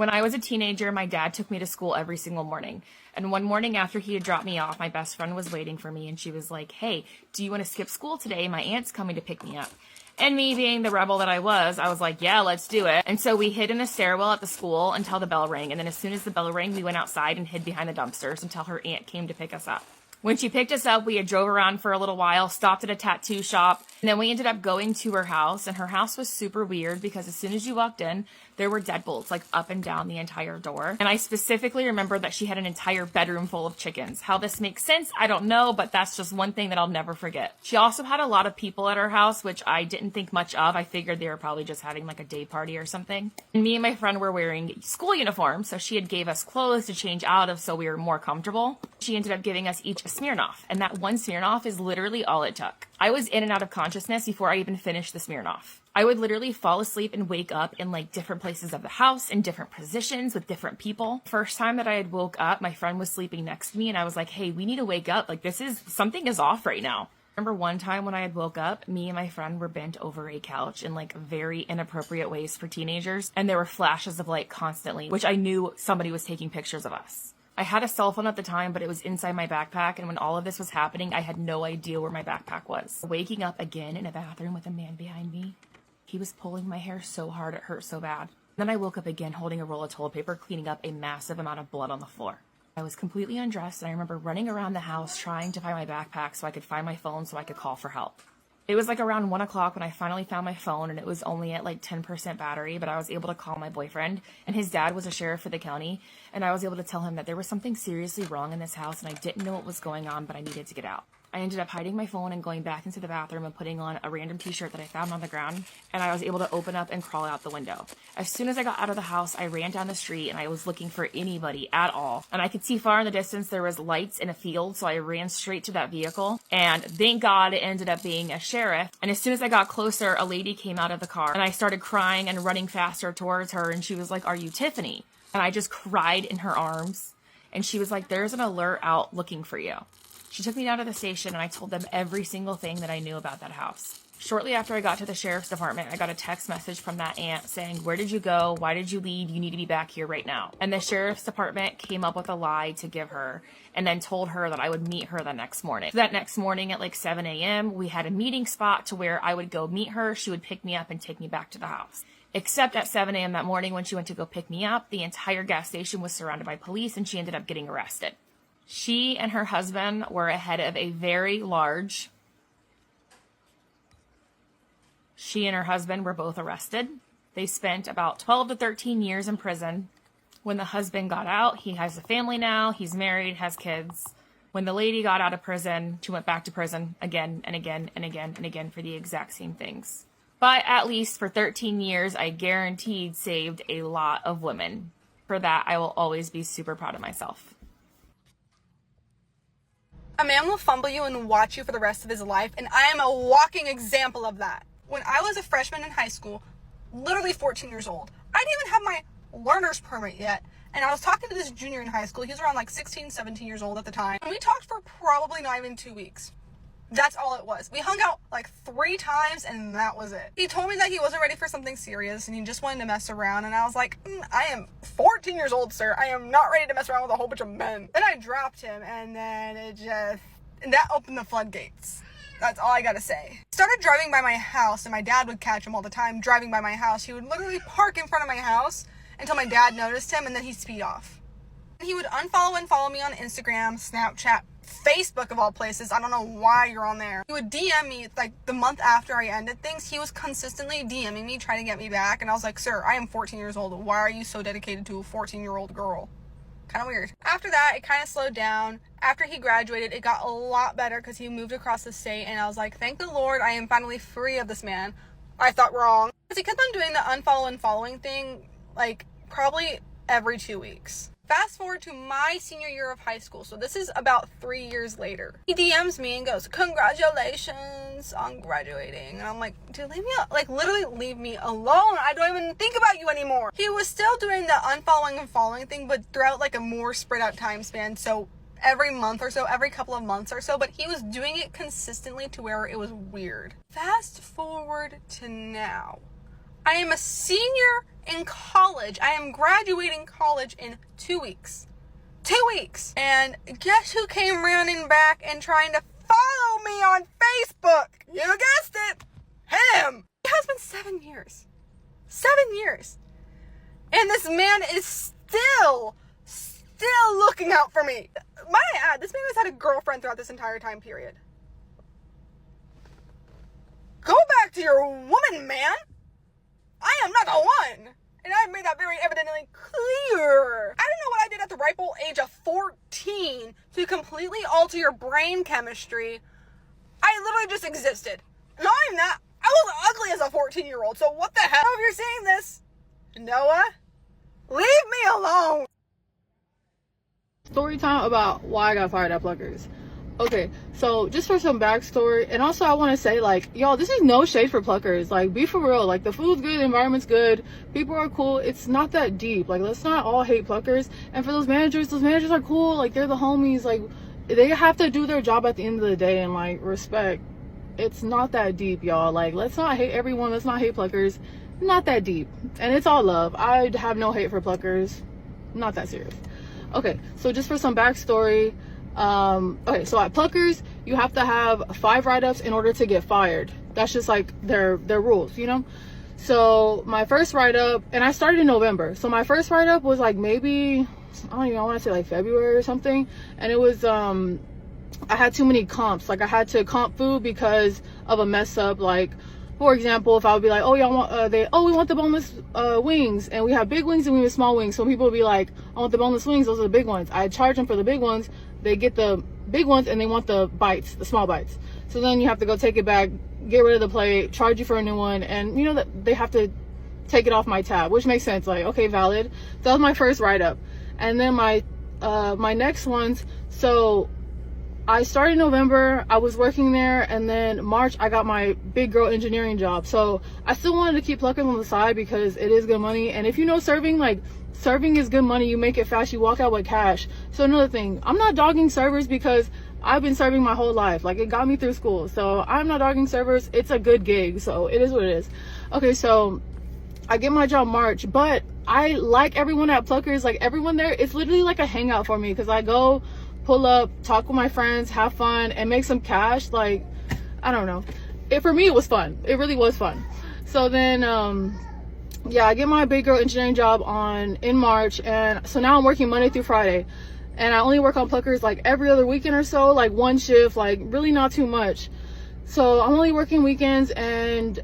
When I was a teenager, my dad took me to school every single morning. And one morning after he had dropped me off, my best friend was waiting for me and she was like, "Hey, do you want to skip school today? My aunt's coming to pick me up." And me being the rebel that I was like, "Yeah, let's do it." And so we hid in a stairwell at the school until the bell rang. And then as soon as the bell rang, we went outside and hid behind the dumpsters until her aunt came to pick us up. When she picked us up, we had drove around for a little while, stopped at a tattoo shop, and then we ended up going to her house. And her house was super weird because as soon as you walked in, there were deadbolts like up and down the entire door. And I specifically remember that she had an entire bedroom full of chickens. How this makes sense, I don't know, but that's just one thing that I'll never forget. She also had a lot of people at her house, which I didn't think much of. I figured they were probably just having like a day party or something. And me and my friend were wearing school uniforms, so she had gave us clothes to change out of so we were more comfortable. She ended up giving us each a Smirnoff, and that one Smirnoff is literally all it took. I was in and out of consciousness before I even finished the Smirnoff. I would literally fall asleep and wake up in like different places of the house in different positions with different people. First time that I had woke up, my friend was sleeping next to me and I was like, "Hey, we need to wake up. Like something is off right now." I remember one time when I had woke up, me and my friend were bent over a couch in like very inappropriate ways for teenagers. And there were flashes of light constantly, which I knew somebody was taking pictures of us. I had a cell phone at the time, but it was inside my backpack, and when all of this was happening, I had no idea where my backpack was. Waking up again in a bathroom with a man behind me. He was pulling my hair so hard it hurt so bad. Then I woke up again holding a roll of toilet paper, cleaning up a massive amount of blood on the floor. I was completely undressed, and I remember running around the house trying to find my backpack so I could find my phone so I could call for help. It was like around 1 o'clock when I finally found my phone, and it was only at like 10% battery, but I was able to call my boyfriend, and his dad was a sheriff for the county, and I was able to tell him that there was something seriously wrong in this house, and I didn't know what was going on, but I needed to get out. I ended up hiding my phone and going back into the bathroom and putting on a random t-shirt that I found on the ground, and I was able to open up and crawl out the window. As soon as I got out of the house, I ran down the street and I was looking for anybody at all. And I could see far in the distance there was lights in a field, so I ran straight to that vehicle. And thank God it ended up being a sheriff. And as soon as I got closer, a lady came out of the car and I started crying and running faster towards her, and she was like, "Are you Tiffany?" And I just cried in her arms. And she was like, "There's an alert out looking for you." She took me down to the station and I told them every single thing that I knew about that house. Shortly after I got to the sheriff's department, I got a text message from that aunt saying, "Where did you go? Why did you leave? You need to be back here right now." And the sheriff's department came up with a lie to give her and then told her that I would meet her the next morning. So that next morning at like 7 a.m., we had a meeting spot to where I would go meet her. She would pick me up and take me back to the house. Except at 7 a.m. that morning when she went to go pick me up, the entire gas station was surrounded by police and she ended up getting arrested. She and her husband were ahead of a very large... She and her husband were both arrested. They spent about 12 to 13 years in prison. When the husband got out, he has a family now, he's married, has kids. When the lady got out of prison, she went back to prison again and again and again and again for the exact same things. But at least for 13 years, I guaranteed saved a lot of women. For that, I will always be super proud of myself. A man will fumble you and watch you for the rest of his life, and I am a walking example of that. When I was a freshman in high school, literally 14 years old, I didn't even have my learner's permit yet, and I was talking to this junior in high school. He was around like 16, 17 years old at the time, and we talked for probably not even 2 weeks. That's all it was. We hung out like 3 times, and that was it. He told me that he wasn't ready for something serious, and he just wanted to mess around, and I was like, I am 14 years old, sir. I am not ready to mess around with a whole bunch of men. Then I dropped him, and then that opened the floodgates. That's all I gotta say. He started driving by my house, and my dad would catch him all the time driving by my house. He would literally park in front of my house until my dad noticed him, and then he'd speed off. He would unfollow and follow me on Instagram, Snapchat, Facebook of all places. I don't know why you're on there. He would DM me like the month after I ended things. He was consistently DMing me, trying to get me back. And I was like, "Sir, I am 14 years old. Why are you so dedicated to a 14-year-old girl?" Kind of weird. After that, it kind of slowed down. After he graduated, it got a lot better because he moved across the state. And I was like, thank the Lord, I am finally free of this man. I thought wrong. Because he kept on doing the unfollow and following thing like probably every 2 weeks. Fast forward to my senior year of high school. So this is about 3 years later. He DMs me and goes, "Congratulations on graduating." And I'm like, dude, literally leave me alone. I don't even think about you anymore. He was still doing the unfollowing and following thing, but throughout like a more spread out time span. So every month or so, every couple of months or so, but he was doing it consistently to where it was weird. Fast forward to now. I am a senior in college. I am graduating college in 2 weeks. 2 weeks. And guess who came running back and trying to follow me on Facebook? You guessed it. Him. It has been 7 years. 7 years. And this man is still looking out for me. Might I add, this man has had a girlfriend throughout this entire time period. Go back to your woman, man. I am not the one. And I've made that very evidently clear. I don't know what I did at the ripe old age of 14 to completely alter your brain chemistry. I literally just existed. Not even that. I was ugly as a 14-year-old. So what the hell? If you're saying this, Noah, leave me alone. Story time about why I got fired at Pluckers. Okay, so just for some backstory, and also I want to say, like, y'all, this is no shade for Pluckers. Like, be for real. Like, the food's good, the environment's good, people are cool. It's not that deep. Like, let's not all hate Pluckers. And for those managers are cool. Like, they're the homies. Like, they have to do their job at the end of the day, and, like, respect. It's not that deep, y'all. Like, let's not hate everyone. Let's not hate Pluckers. Not that deep. And it's all love. I have no hate for Pluckers. Not that serious. Okay, so just for some backstory, okay, so at Pluckers, you have to have 5 write-ups in order to get fired. That's just like their rules, you know? So my first write-up, and I started in November, so my first write-up was like maybe, I don't even know, I want to say like February or something, and it was, I had too many comps. Like, I had to comp food because of a mess up. Like, for example, if I would be like, oh, y'all want, we want the boneless wings, and we have big wings and we have small wings. So people would be like, I want the boneless wings, those are the big ones. I charge them for the big ones, they get the big ones, and they want the bites, the small bites. So then you have to go take it back, get rid of the plate, charge you for a new one, and you know that they have to take it off my tab, which makes sense. Like, okay, valid. So that was my first write-up. And then my next ones, so I started in November, I was working there, and then March I got my big girl engineering job. So I still wanted to keep Pluckers on the side because it is good money. And if you know serving, like, serving is good money. You make it fast, you walk out with cash. So another thing, I'm not dogging servers because I've been serving my whole life. Like, it got me through school. So I'm not dogging servers. It's a good gig, so it is what it is. Okay, so I get my job March, but I like everyone at Pluckers. Like, everyone there, it's literally like a hangout for me because I go pull up, talk with my friends, have fun, and make some cash. Like, I don't know. For me, it was fun. It really was fun. So then, yeah, I get my big girl engineering job in March, and so now I'm working Monday through Friday, and I only work on Pluckers like every other weekend or so, like one shift, like really not too much. So I'm only working weekends, and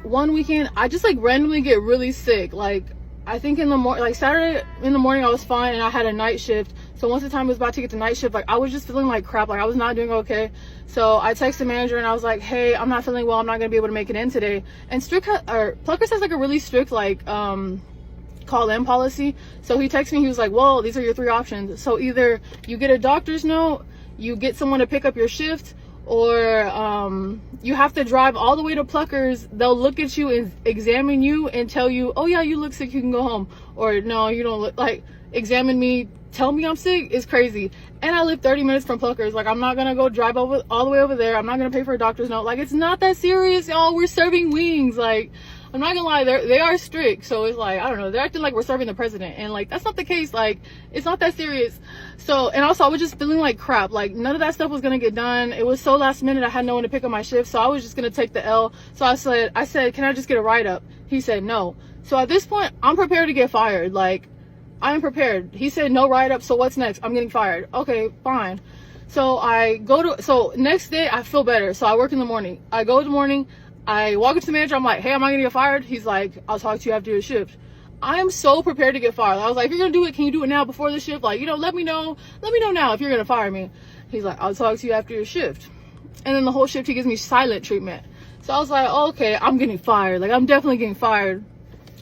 one weekend I just like randomly get really sick. Like, I think in the morning, like Saturday in the morning I was fine, and I had a night shift. So once the time was about to get to night shift, like, I was just feeling like crap. Like, I was not doing okay. So I texted the manager and I was like, hey, I'm not feeling well. I'm not going to be able to make it in today. And Pluckers has like a really strict, like, call-in policy. So he texted me, he was like, well, these are your 3 options. So either you get a doctor's note, you get someone to pick up your shift, or you have to drive all the way to Pluckers. They'll look at you and examine you and tell you, oh yeah, you look sick, you can go home. Or no, you don't look, like, examine me, tell me I'm sick is crazy. And I live 30 minutes from Pluckers. Like, I'm not gonna go drive all the way over there. I'm not gonna pay for a doctor's note. Like, it's not that serious, y'all. We're serving wings. Like, I'm not gonna lie, they are strict. So it's like, I don't know, they're acting like we're serving the president, and like, that's not the case. Like, it's not that serious. So, and also I was just feeling like crap. Like, none of that stuff was gonna get done. It was so last minute, I had no one to pick up my shift, so I was just gonna take the L. So I said, can I just get a write-up? He said no. So at this point, I'm prepared to get fired. Like, I'm prepared. He said no write-up, so what's next? I'm getting fired. Okay, fine. So so next day I feel better. So I work in the morning. I go in the morning, I walk up to the manager, I'm like, hey, am I gonna get fired? He's like, I'll talk to you after your shift. I am so prepared to get fired. I was like, if you're gonna do it, can you do it now before the shift? Like, you know, let me know now if you're gonna fire me. He's like, I'll talk to you after your shift. And then the whole shift he gives me silent treatment. So I was like, oh, okay, I'm getting fired. Like, I'm definitely getting fired.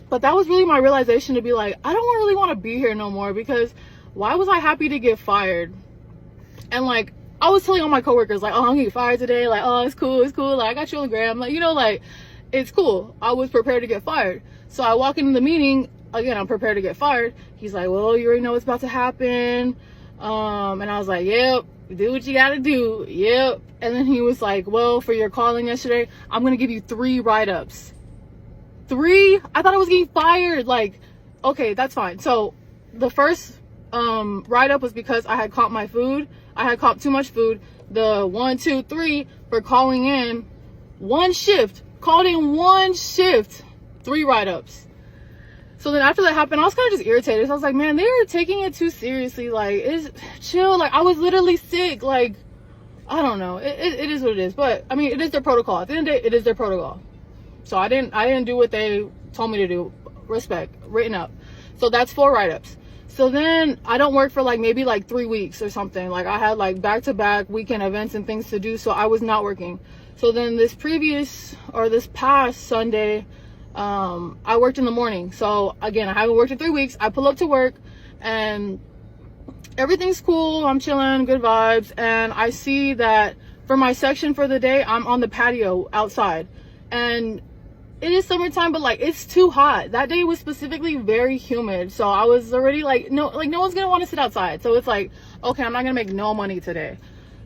But that was really my realization, to be like, I don't really want to be here no more, because why was I happy to get fired? And like, I was telling all my coworkers, like, oh, I'm getting fired today. Like, oh, it's cool. Like, I got you on the gram. Like, you know, like, it's cool. I was prepared to get fired. So I walk into the meeting, again, I'm prepared to get fired. He's like, well, you already know what's about to happen. And I was like, yep, do what you gotta do. Yep. And then he was like, well, for your calling yesterday, I'm gonna give you 3 write-ups. 3, I thought I was getting fired. Like, okay, that's fine. So the first write-up was because I had caught my food. I had caught too much food. The 1, 2, 3 for calling in one shift, called in one shift, 3 write-ups. So then after that happened, I was kind of just irritated. So I was like, man, they were taking it too seriously. Like, it's chill. Like, I was literally sick. Like, I don't know. It is what it is. But I mean, it is their protocol. At the end of the day, it is their protocol. So I didn't do what they told me to do. Respect, written up. So that's 4 write-ups. So then I don't work for like maybe like 3 weeks or something. Like, I had like back-to-back weekend events and things to do, so I was not working. So then this past Sunday, I worked in the morning. So again, I haven't worked in 3 weeks. I pull up to work and everything's cool. I'm chilling, good vibes. And I see that for my section for the day, I'm on the patio outside. And it is summertime, but like, it's too hot. That day was specifically very humid. So I was already like, no one's gonna want to sit outside. So it's like, okay, I'm not gonna make no money today.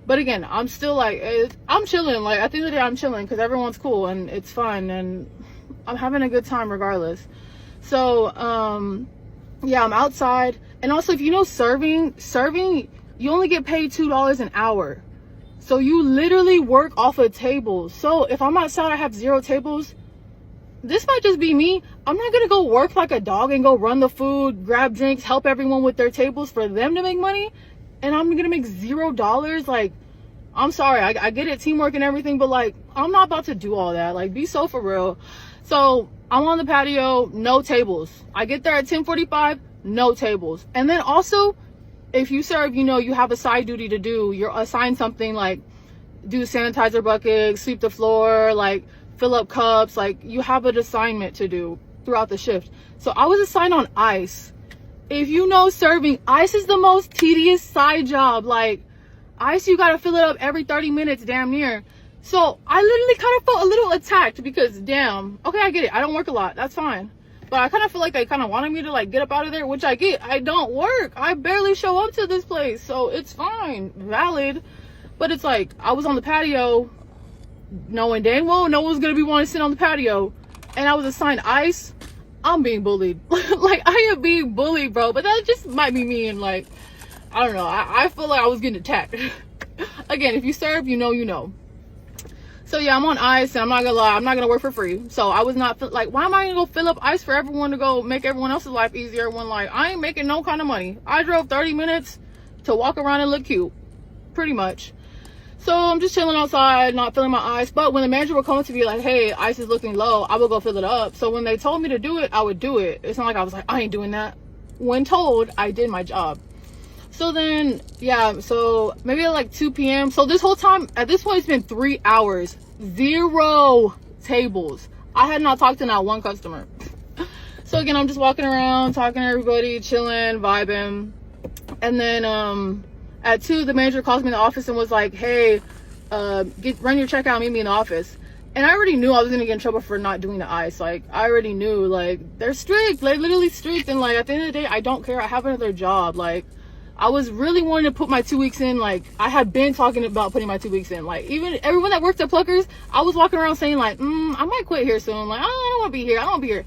But again, I'm still like, I'm chilling. Like, at the end of the day, I'm chilling because everyone's cool and it's fun and I'm having a good time regardless. So, yeah, I'm outside. And also, if you know serving, you only get paid $2 an hour. So you literally work off of tables. So if I'm outside, I have 0 tables. This might just be me. I'm not gonna go work like a dog and go run the food, grab drinks, help everyone with their tables for them to make money, and I'm gonna make $0. Like, I'm sorry, I get it, teamwork and everything, but like, I'm not about to do all that. Like, be so for real. So I'm on the patio, no tables. I get there at 10:45, no tables. And then also, if you serve, you know, you have a side duty to do. You're assigned something like do sanitizer buckets, sweep the floor, like fill up cups. Like, you have an assignment to do throughout the shift. So I was assigned on ice. If you know serving, ice is the most tedious side job. Like, ice, you gotta fill it up every 30 minutes, damn near. So I literally kind of felt a little attacked because, damn, okay, I get it. I don't work a lot. That's fine. But I kind of feel like they kind of wanted me to like get up out of there, which I get. I don't work. I barely show up to this place. So it's fine, valid. But it's like, I was on the patio knowing dang well no one's gonna be wanting to sit on the patio, and I was assigned ice. I'm being bullied. Like, I am being bullied, bro. But that just might be me, and like, I don't know. I feel like I was getting attacked. Again, if you serve, you know, you know. So yeah, I'm on ice, and I'm not gonna lie, I'm not gonna work for free. So I was not like, why am I gonna go fill up ice for everyone to go make everyone else's life easier when like I ain't making no kind of money. I drove 30 minutes to walk around and look cute, pretty much. So I'm just chilling outside, not filling my ice. But when the manager would come up to me like, hey, ice is looking low, I would go fill it up. So when they told me to do it, I would do it. It's not like I was like, I ain't doing that. When told, I did my job. So then, yeah, so maybe at like 2 p.m. So this whole time, at this point, it's been 3 hours. 0 tables. I had not talked to not one customer. So again, I'm just walking around, talking to everybody, chilling, vibing. And then at 2, the manager calls me in the office and was like, hey, run your checkout and meet me in the office. And I already knew I was going to get in trouble for not doing the ice. Like, I already knew, like, they're strict. They're literally strict. And like, at the end of the day, I don't care. I have another job. Like, I was really wanting to put my 2 weeks in. Like, I had been talking about putting my 2 weeks in. Like, even everyone that worked at Pluckers, I was walking around saying like, I might quit here soon. Like, I don't want to be here. I don't want to be here.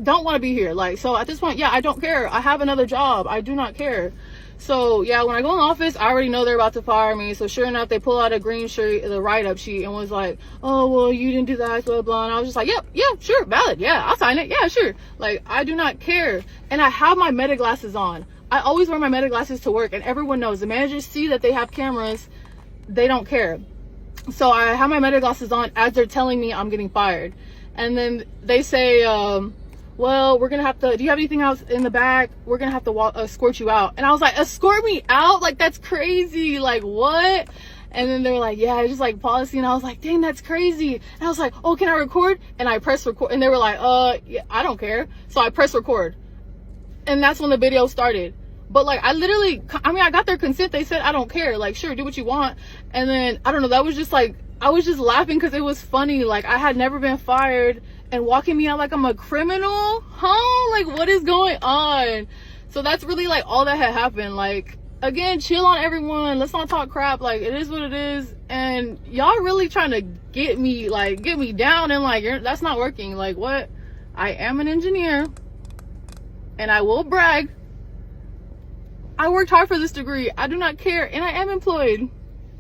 Don't want to be here. Like, so at this point, yeah, I don't care. I have another job. I do not care. So yeah, when I go in the office, I already know they're about to fire me. So sure enough, they pull out a green sheet, the write-up sheet, and was like, oh, well, you didn't do that, blah, blah. And I was just like, yep, yeah, sure, valid. Yeah, I'll sign it. Yeah, sure. Like, I do not care. And I have my meta glasses on. I always wear my meta glasses to work, and everyone knows. The managers see that they have cameras. They don't care. So I have my meta glasses on as they're telling me I'm getting fired. And then they say, well, we're gonna have to, do you have anything else in the back? We're gonna have to escort you out. And I was like, escort me out? Like, that's crazy. Like, what? And then they were like, yeah, it's just like policy. And I was like, dang, that's crazy. And I was like, oh, can I record? And I pressed record, and they were like, yeah, I don't care. So I pressed record, and that's when the video started. But like, I got their consent. They said, I don't care. Like, sure, do what you want. And then, I don't know, that was just like, I was just laughing because it was funny. Like, I had never been fired, and walking me out like I'm a criminal? Huh? Like, what is going on? So that's really like all that had happened. Like, again, chill on everyone. Let's not talk crap. Like, it is what it is. And y'all really trying to get me down, and like, that's not working. Like, what? I am an engineer, and I will brag, I worked hard for this degree. I do not care, and I am employed.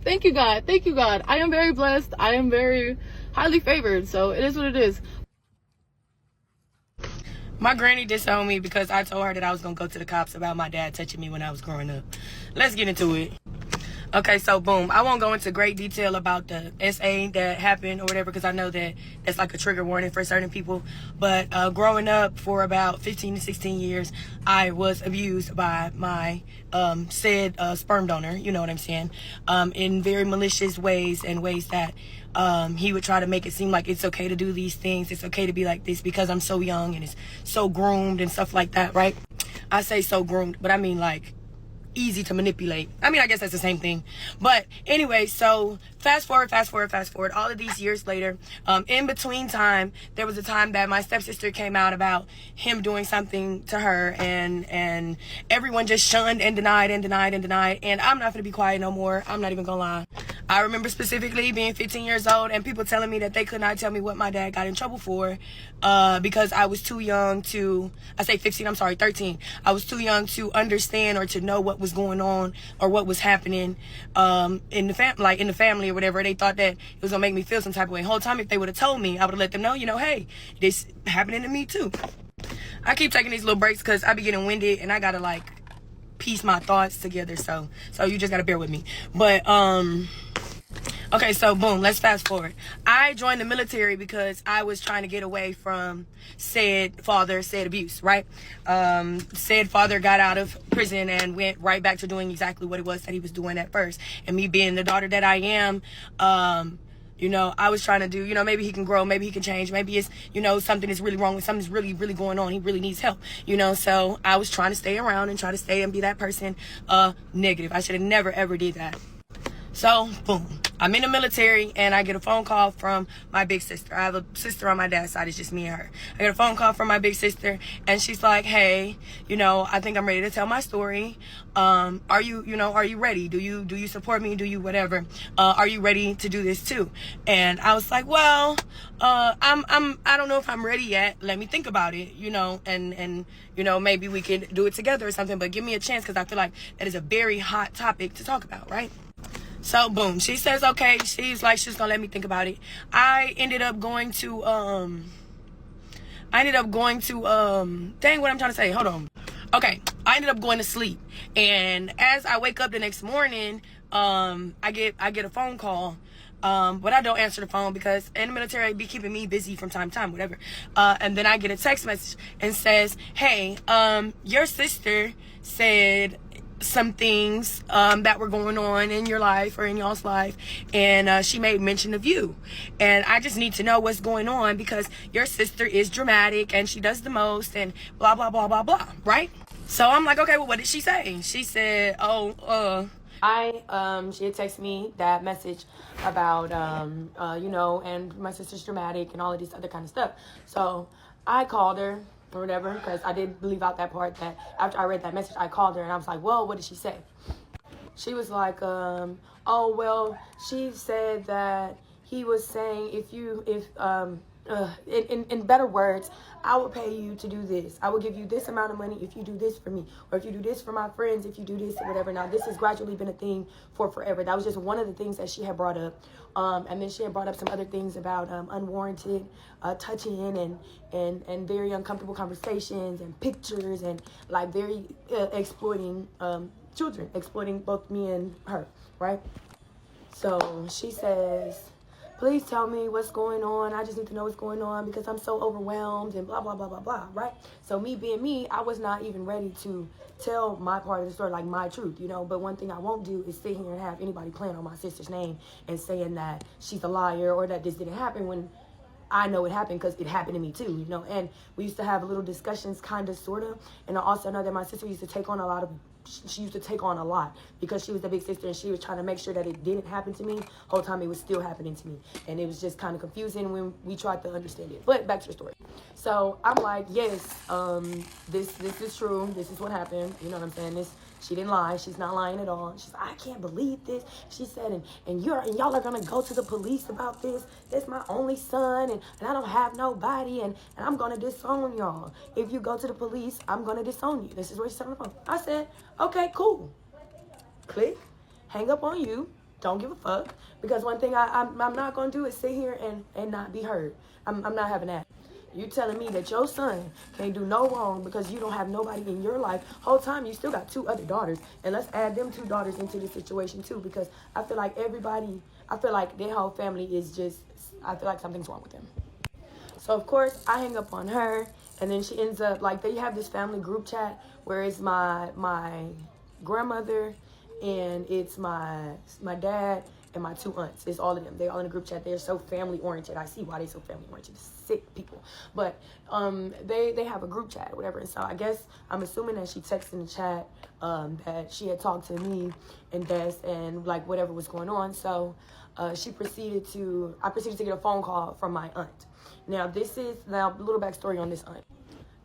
Thank you, God. Thank you, God. I am very blessed. I am very highly favored. So it is what it is. My granny disowned me because I told her that I was going to go to the cops about my dad touching me when I was growing up. Let's get into it. Okay, so boom. I won't go into great detail about the SA that happened or whatever, because I know that that's like a trigger warning for certain people. But growing up for about 15 to 16 years, I was abused by my said sperm donor, you know what I'm saying, in very malicious ways, and ways that he would try to make it seem like it's okay to do these things. It's okay to be like this because I'm so young and it's so groomed and stuff like that, right? I say so groomed, but I mean like easy to manipulate. I mean, I guess that's the same thing. But anyway, so fast forward, all of these years later, in between time, there was a time that my stepsister came out about him doing something to her, and everyone just shunned and denied. And I'm not gonna be quiet no more. I'm not even gonna lie. I remember specifically being 15 years old and people telling me that they could not tell me what my dad got in trouble for because I was too young to, I say 15, I'm sorry, 13. I was too young to understand or to know what was going on or what was happening in the family or whatever. They thought that it was gonna make me feel some type of way. The whole time, if they would have told me, I would have let them know, you know, hey, this happening to me too. I keep taking these little breaks because I be getting winded and I gotta like piece my thoughts together, so you just gotta bear with me. But okay, so boom, let's fast forward. I joined the military because I was trying to get away from said abuse, right? Said father got out of prison and went right back to doing exactly what it was that he was doing at first. And me being the daughter that I am, you know, I was trying to do, you know, maybe he can grow, maybe he can change, maybe it's, you know, something is really wrong with something's really, really going on. He really needs help, you know. So I was trying to stay around and try to stay and be that person, negative. I should have never, ever did that. So, boom, I'm in the military and I get a phone call from my big sister. I have a sister on my dad's side. It's just me and her. I get a phone call from my big sister and she's like, hey, you know, I think I'm ready to tell my story. Are you ready? Do you support me? Do you whatever? Are you ready to do this too? And I was like, well, I don't know if I'm ready yet. Let me think about it, you know, and you know, maybe we could do it together or something, but give me a chance because I feel like that is a very hot topic to talk about, right? So boom, she says okay. She's like, she's gonna let me think about it. I ended up going to dang, what I'm trying to say, hold on. Okay, I ended up going to sleep, and as I wake up the next morning, I get a phone call, but I don't answer the phone because in the military be keeping me busy from time to time, whatever. And then I get a text message and says, hey, your sister said some things that were going on in your life or in y'all's life, and she made mention of you, and I just need to know what's going on because your sister is dramatic and she does the most and blah blah blah blah blah, right? So I'm like, okay, well, what did she say? She said, she had texted me that message about you know, and my sister's dramatic and all of this other kind of stuff. So I called her or whatever, because I did leave out that part that after I read that message, I called her and I was like, well, what did she say? She was like, oh, well, she said that he was saying in better words, I will pay you to do this. I will give you this amount of money if you do this for me, or if you do this for my friends, if you do this or whatever. Now, this has gradually been a thing for forever. That was just one of the things that she had brought up. And then she had brought up some other things about unwarranted touching and very uncomfortable conversations and pictures and like very exploiting children, exploiting both me and her, right? So she says, please tell me what's going on. I just need to know what's going on because I'm so overwhelmed and blah, blah, blah, blah, blah, right? So me being me, I was not even ready to tell my part of the story, like my truth, you know? But one thing I won't do is sit here and have anybody playing on my sister's name and saying that she's a liar or that this didn't happen when I know it happened because it happened to me too, you know? And we used to have little discussions, kind of, sort of. And I also know that my sister used to take on a lot of she used to take on a lot because she was the big sister and she was trying to make sure that it didn't happen to me. Whole time it was still happening to me, and it was just kind of confusing when we tried to understand it. But back to the story. So I'm like, yes, this is true. This is what happened. You know what I'm saying? She didn't lie. She's not lying at all. She's like, I can't believe this. She said, and y'all are gonna go to the police about this. That's my only son, and I don't have nobody, and I'm gonna disown y'all. If you go to the police, I'm gonna disown you. This is what she said on the phone. I said, okay, cool. Click, hang up on you. Don't give a fuck. Because one thing I'm not gonna do is sit here and not be heard. I'm not having that. You telling me that your son can't do no wrong because you don't have nobody in your life. Whole time you still got 2 other daughters. And let's add them 2 daughters into the situation too, because I feel like their whole family is just, I feel like something's wrong with them. So of course I hang up on her, and then she ends up, like, they have this family group chat where it's my grandmother, and it's my dad, and my 2 aunts. It's all of them. They're all in a group chat. They're so family oriented. I see why they're so family oriented. Sick people. But they have a group chat or whatever. And so I guess I'm assuming that she texted in the chat that she had talked to me and Des and like whatever was going on. So I proceeded to get a phone call from my aunt. Now a little backstory on this aunt.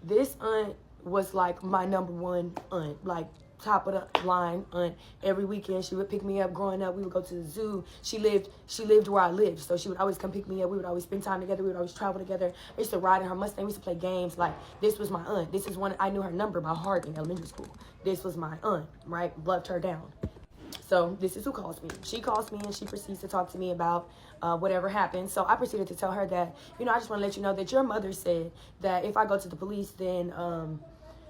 This aunt was like my number 1 aunt. Like, top of the line aunt. Every weekend she would pick me up. Growing up, we would go to the zoo. She lived where I lived, so she would always come pick me up. We would always spend time together. We would always travel together. I used to ride in her Mustang. We used to play games. Like, this was my aunt. This is one I knew her number by heart in elementary school. This was my aunt, right? Loved her down. So this is who calls me. She calls me and she proceeds to talk to me about whatever happened. So I proceeded to tell her that, I just want to let you know that your mother said that if I go to the police, then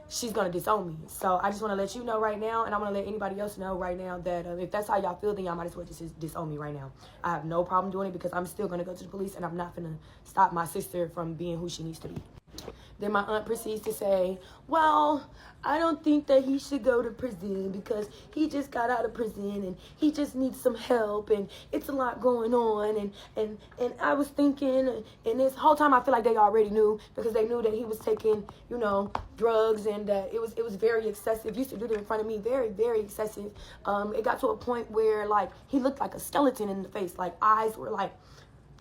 she's going to disown me. So I just want to let you know right now, and I want to let anybody else know right now that if that's how y'all feel, then y'all might as well just disown me right now. I have no problem doing it because I'm still going to go to the police, and I'm not going to stop my sister from being who she needs to be. Then my aunt proceeds to say, well, I don't think that he should go to prison because he just got out of prison and he just needs some help and it's a lot going on. And I was thinking, and this whole time I feel like they already knew because they knew that he was taking, drugs, and it was very excessive. Used to do that in front of me, very, very excessive. It got to a point where, like, he looked like a skeleton in the face. Like, eyes were, like,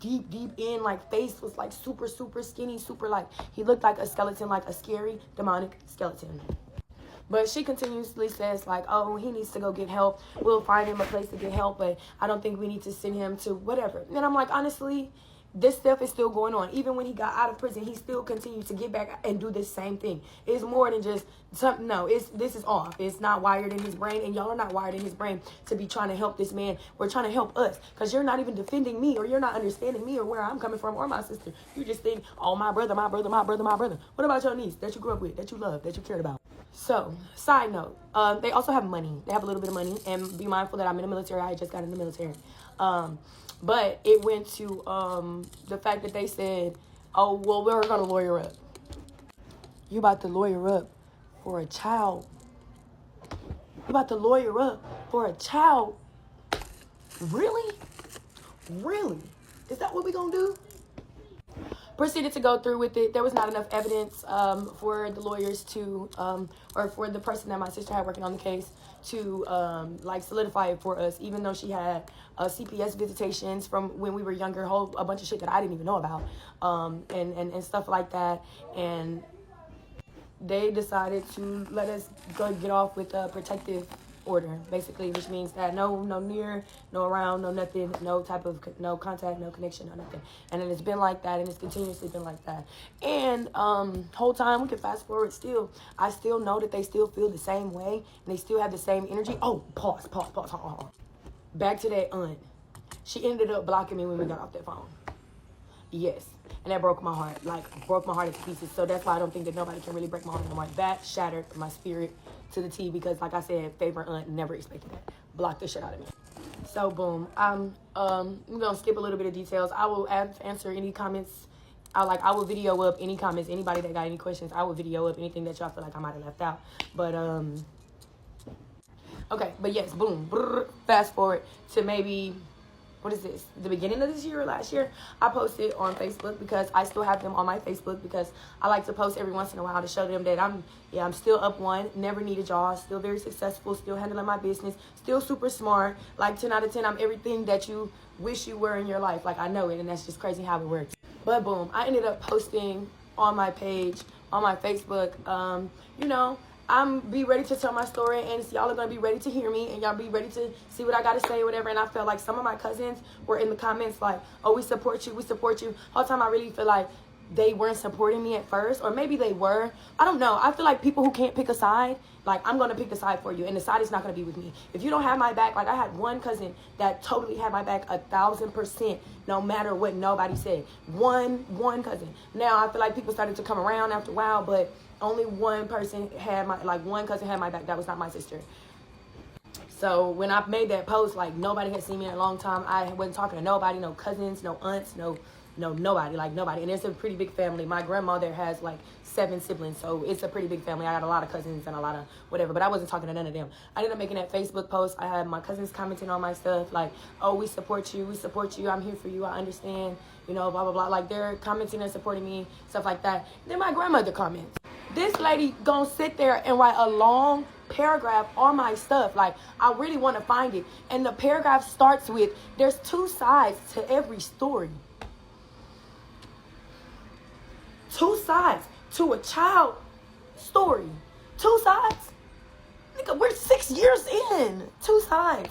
deep in, like, face was like super skinny, super, like, he looked like a skeleton, like a scary demonic skeleton. But she continuously says, like, oh, he needs to go get help. We'll find him a place to get help, but I don't think we need to send him to whatever. And I'm like, honestly, this stuff is still going on. Even when he got out of prison, he still continued to get back and do this same thing. It's more than just something. No, this is off. It's not wired in his brain, and y'all are not wired in his brain to be trying to help this man. We're trying to help us because you're not even defending me, or you're not understanding me or where I'm coming from or my sister. You just think, oh, my brother. What about your niece that you grew up with, that you loved, that you cared about? So, side note, they also have money. They have a little bit of money, and be mindful that I'm in the military. I just got in the military. But it went to the fact that they said, oh, well, we're going to lawyer up. You about to lawyer up for a child. You about to lawyer up for a child. Really? Really? Is that what we going to do? Proceeded to go through with it. There was not enough evidence for the lawyers to, or for the person that my sister had working on the case to, like, solidify it for us, even though she had CPS visitations from when we were younger, a bunch of shit that I didn't even know about, and stuff like that. And they decided to let us go get off with a protective order, basically, which means that no near, no around, no nothing, no contact, no connection, no nothing. And it has been like that, and it's continuously been like that. And whole time we can fast forward still, I still know that they still feel the same way, and they still have the same energy. Oh, pause, hold on. Back to that aunt. She ended up blocking me when we got off that phone. Yes. And that broke my heart, broke my heart into pieces. So that's why I don't think that nobody can really break my heart no more. That shattered my spirit to the T because, like I said, favorite aunt, never expected that. Blocked the shit out of me. So, boom. I'm going to skip a little bit of details. I will answer any comments. I will video up any comments. Anybody that got any questions, I will video up anything that y'all feel like I might have left out. But, okay. But, yes, boom. Brrr, fast forward to maybe what is this, the beginning of this year or last year, I posted on Facebook because I still have them on my Facebook because I like to post every once in a while to show them that I'm still up one, never needed y'all, still very successful, still handling my business, still super smart, like 10 out of 10, I'm everything that you wish you were in your life. Like, I know it, and that's just crazy how it works. But boom, I ended up posting on my page, on my Facebook, you know, I'm be ready to tell my story, and y'all are going to be ready to hear me, and y'all be ready to see what I got to say or whatever. And I felt like some of my cousins were in the comments like, oh, we support you, we support you. All the time I really feel like they weren't supporting me at first, or maybe they were. I don't know. I feel like people who can't pick a side, like, I'm going to pick the side for you, and the side is not going to be with me. If you don't have my back, like, I had one cousin that totally had my back 1,000%, no matter what nobody said. One cousin. Now, I feel like people started to come around after a while, but only one person had one cousin had my back. That was not my sister. So when I made that post, like, nobody had seen me in a long time. I wasn't talking to nobody, no cousins, no aunts, nobody, like nobody. And it's a pretty big family. My grandmother has like 7 siblings, so it's a pretty big family. I got a lot of cousins and a lot of whatever, but I wasn't talking to none of them. I ended up making that Facebook post. I had my cousins commenting on my stuff like, oh, we support you, I'm here for you, I understand, you know, blah blah blah. Like, they're commenting and supporting me, stuff like that. Then my grandmother comments. This lady gonna sit there and write a long paragraph on my stuff. Like, I really want to find it, and the paragraph starts with, there's 2 sides to every story. 2 sides to a child story. 2 sides? Nigga, we're 6 years in. 2 sides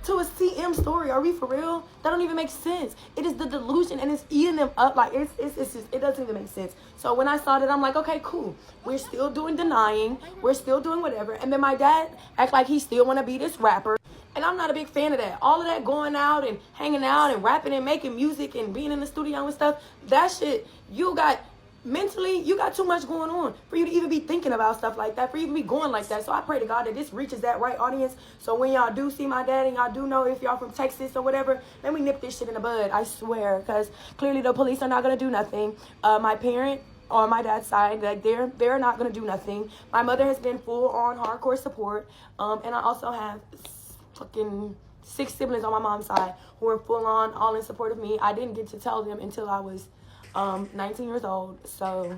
to a CM story. Are we for real? That don't even make sense. It is the delusion, and it's eating them up. Like, it's just, it doesn't even make sense. So when I saw that, I'm like, okay, cool. We're still doing denying. We're still doing whatever. And then my dad act like he still want to be this rapper. And I'm not a big fan of that. All of that going out and hanging out and rapping and making music and being in the studio and stuff, that shit, mentally, you got too much going on for you to even be thinking about stuff like that, for you to be going like that. So I pray to God that this reaches that right audience. So when y'all do see my dad and y'all do know if y'all from Texas or whatever, let me nip this shit in the bud, I swear. Because clearly the police are not going to do nothing. My parent on my dad's side, like, they're not going to do nothing. My mother has been full on hardcore support. And I also have fucking 6 siblings on my mom's side who are full on, all in support of me. I didn't get to tell them until I was 19 years old, so.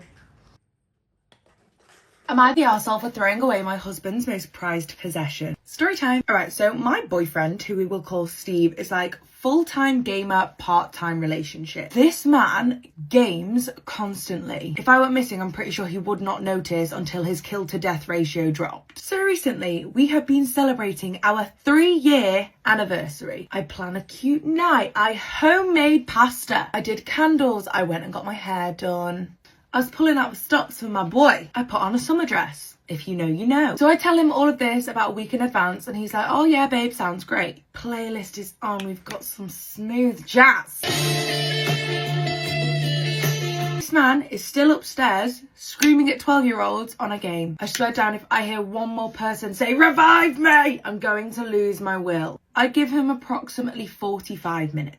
Am I the arsehole for throwing away my husband's most prized possession? Story time. Alright, so my boyfriend, who we will call Steve, is like full-time gamer, part-time relationship. This man games constantly. If I went missing, I'm pretty sure he would not notice until his kill-to-death ratio dropped. So recently, we have been celebrating our 3-year anniversary. I plan a cute night. I homemade pasta. I did candles. I went and got my hair done. I was pulling out stops for my boy. I put on a summer dress. If you know, you know. So I tell him all of this about a week in advance, and he's like, oh yeah, babe, sounds great. Playlist is on. We've got some smooth jazz. This man is still upstairs screaming at 12-year-olds on a game. I swear down, if I hear one more person say, revive me, I'm going to lose my will. I give him approximately 45 minutes.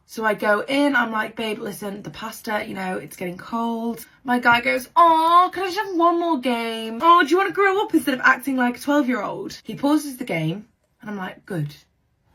So I go in, I'm like, babe, listen, the pasta, you know, it's getting cold. My guy goes, oh, can I just have one more game? Oh, do you want to grow up instead of acting like a 12-year-old? He pauses the game, and I'm like, good.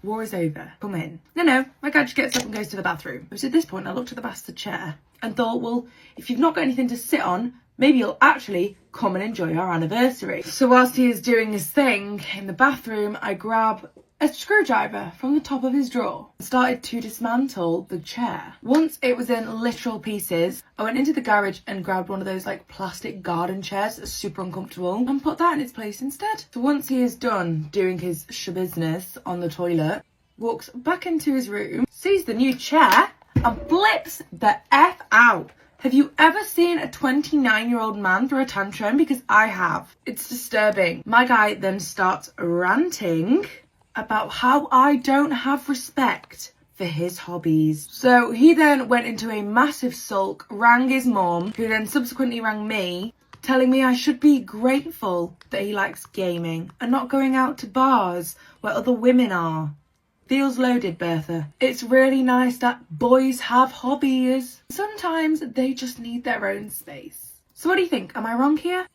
War is over. Come in. No, my guy just gets up and goes to the bathroom. It was at this point I looked at the bastard chair and thought, well, if you've not got anything to sit on, maybe you'll actually come and enjoy our anniversary. So whilst he is doing his thing in the bathroom, I grab a screwdriver from the top of his drawer and started to dismantle the chair. Once it was in literal pieces, I went into the garage and grabbed one of those like plastic garden chairs that's super uncomfortable and put that in its place instead. So once he is done doing his shabusiness on the toilet, walks back into his room, sees the new chair and flips the F out. Have you ever seen a 29-year-old man throw a tantrum? Because I have. It's disturbing. My guy then starts ranting about how I don't have respect for his hobbies. So he then went into a massive sulk, rang his mom, who then subsequently rang me, telling me I should be grateful that he likes gaming and not going out to bars where other women are. Feels loaded, Bertha. It's really nice that boys have hobbies. Sometimes they just need their own space. So what do you think? Am I wrong here?